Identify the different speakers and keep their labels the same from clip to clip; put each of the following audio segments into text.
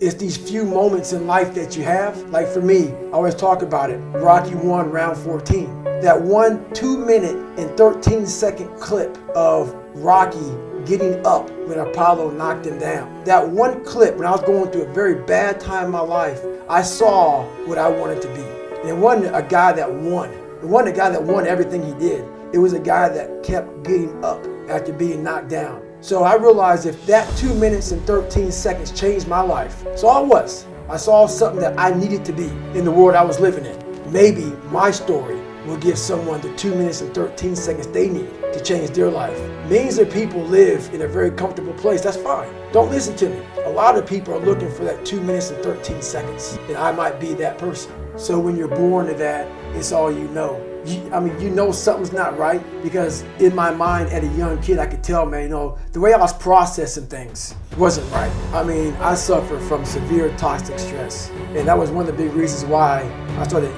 Speaker 1: It's these few moments in life that you have. Like for me, I always talk about it. Rocky 1, round 14. That 2 minute and 13-second clip of Rocky getting up when Apollo knocked him down. That one clip, when I was going through a very bad time in my life, I saw what I wanted to be. And it wasn't a guy that won. It wasn't a guy that won everything he did. It was a guy that kept getting up after being knocked down. So I realized if that 2 minutes and 13 seconds changed my life, so I saw something that I needed to be in the world I was living in. Maybe my story will give someone the 2 minutes and 13 seconds they need to change their life. Millions of people live in a very comfortable place. That's fine. Don't listen to me. A lot of people are looking for that 2 minutes and 13 seconds, and I might be that person. So when you're born to that, it's all you know. You know something's not right, because in my mind as a young kid, I could tell, man, the way I was processing things wasn't right. I suffered from severe toxic stress, and that was one of the big reasons why I started,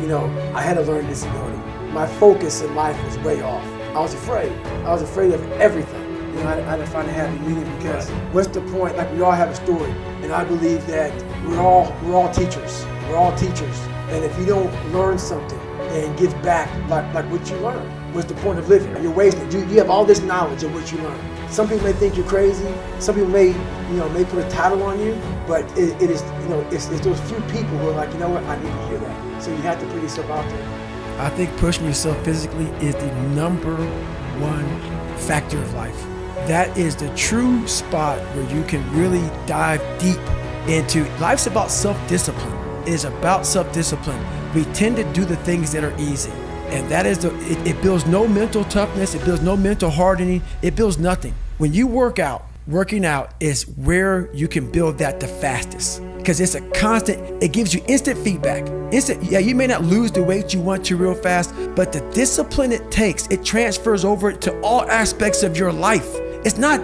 Speaker 1: I had a learning disability. My focus in life was way off. I was afraid. I was afraid of everything. I had to find a happy medium, because what's the point? Like, we all have a story, and I believe that we're all teachers. We're all teachers, and if you don't learn something and give back like what you learned, what's the point of living? You're wasting it. You have all this knowledge of what you learned. Some people may think you're crazy. Some people may put a title on you, but it is, it's those few people who are like, you know what, I need to hear that. So you have to put yourself out there.
Speaker 2: I think pushing yourself physically is the number one factor of life. That is the true spot where you can really dive deep into. Life's about self-discipline. It is about self-discipline. We tend to do the things that are easy. And that is it builds no mental toughness. It builds no mental hardening. It builds nothing. When you working out is where you can build that the fastest. Because it's a constant, it gives you instant feedback. You may not lose the weight you want to real fast, but the discipline it takes, it transfers over to all aspects of your life. It's not,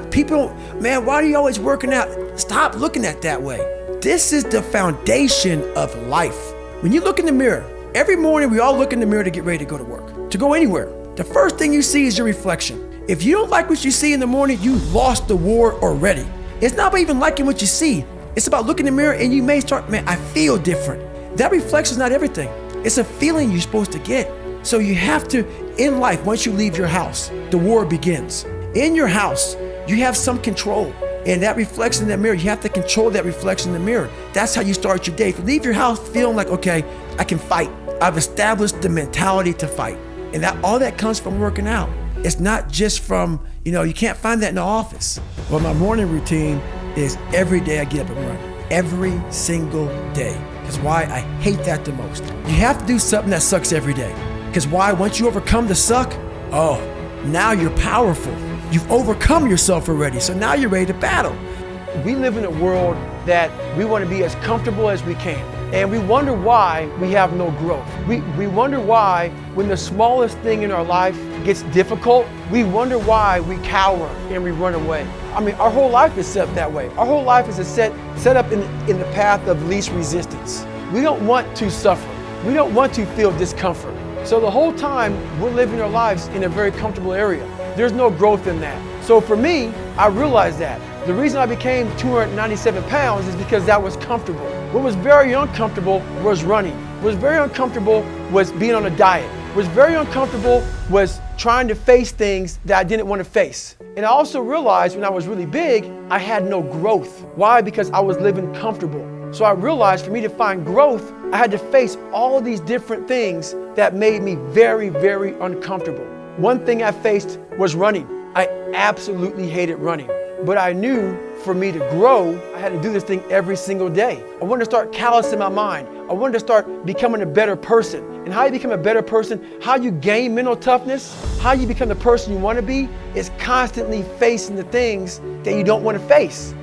Speaker 2: man, why are you always working out? Stop looking at it that way. This is the foundation of life. When you look in the mirror, every morning we all look in the mirror to get ready to go to work, to go anywhere. The first thing you see is your reflection. If you don't like what you see in the morning, you lost the war already. It's not about even liking what you see. It's about looking in the mirror and you may start, man, I feel different. That reflection is not everything. It's a feeling you're supposed to get. So you have to, in life, once you leave your house, the war begins. In your house, you have some control. And that reflection in that mirror, you have to control that reflection in the mirror. That's how you start your day. If you leave your house feeling like, okay, I can fight. I've established the mentality to fight. And all that comes from working out. It's not just from, you can't find that in the office. Well, my morning routine is every day I get up and run. Every single day. Because why? I hate that the most. You have to do something that sucks every day. Because why? Once you overcome the suck, now you're powerful. You've overcome yourself already. So now you're ready to battle. We live in a world that we want to be as comfortable as we can. And we wonder why we have no growth. We wonder why when the smallest thing in our life gets difficult, we wonder why we cower and we run away. Our whole life is set up that way. Our whole life is set up in the path of least resistance. We don't want to suffer. We don't want to feel discomfort. So the whole time we're living our lives in a very comfortable area. There's no growth in that. So for me, I realized that. The reason I became 297 pounds is because that was comfortable. What was very uncomfortable was running. What was very uncomfortable was being on a diet. What was very uncomfortable was trying to face things that I didn't want to face. And I also realized when I was really big, I had no growth. Why? Because I was living comfortable. So I realized for me to find growth, I had to face all these different things that made me very, very uncomfortable. One thing I faced was running. I absolutely hated running. But I knew for me to grow, I had to do this thing every single day. I wanted to start callousing my mind. I wanted to start becoming a better person. And how you become a better person, how you gain mental toughness, how you become the person you want to be, is constantly facing the things that you don't want to face.